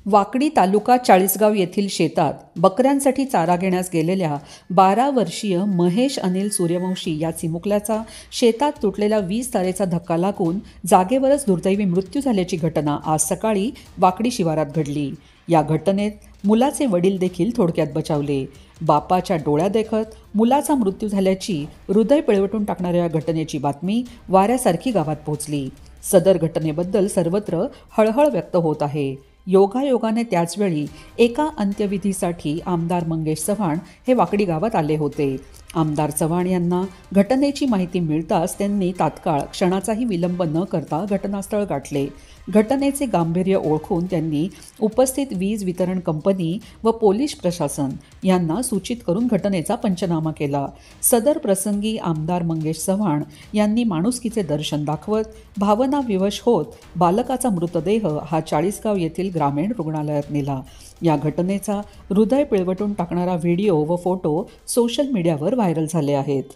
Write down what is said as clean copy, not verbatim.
वाकडी तालुका चाळीसगाव येथील शेतात बकऱ्यांसाठी चारा घेण्यास गेलेल्या 12 वर्षीय महेश अनिल सूर्यवंशी या चिमुकल्याचा शेतात तुटलेला 20 तारेचा धक्का लागून जागेवरच दुर्दैवी मृत्यू झाल्याची घटना आज सकाळी वाकडी शिवारात घडली। या घटनेत मुलाचे वडील देखील थोडक्यात बचावले। बापाच्या डोळ्यादेखत मुलाचा मृत्यू झाल्याची हृदय पिळवटून टाकणाऱ्या या घटनेची बातमी वाऱ्यासारखी गावात पोहोचली। सदर घटनेबद्दल सर्वत्र हळहळ व्यक्त होत आहे। योगायोगाने त्याचवेळी एका अंत्यविधीसाठी आमदार मंगेश चव्हाण हे वाकडी गावात आले होते। आमदार चव्हाण यांना घटनेची माहिती मिळताच त्यांनी तात्काळ क्षणाचाही विलंब न करता घटनास्थळ गाठले। घटनेचे गांभीर्य ओळखून त्यांनी उपस्थित वीज वितरण कंपनी व पोलीस प्रशासन यांना सूचित करून घटनेचा पंचनामा केला। सदर प्रसंगी आमदार मंगेश चव्हाण यांनी माणुसकीचे दर्शन दाखवत भावनाविवश होत बालकाचा मृतदेह हा चाळीसगाव येथील ग्रामीण रुग्णालयात नेला। या घटनेचा हृदय पिळवटून टाकणारा व्हिडिओ व फोटो सोशल मीडियावर व्हायरल झाले आहेत।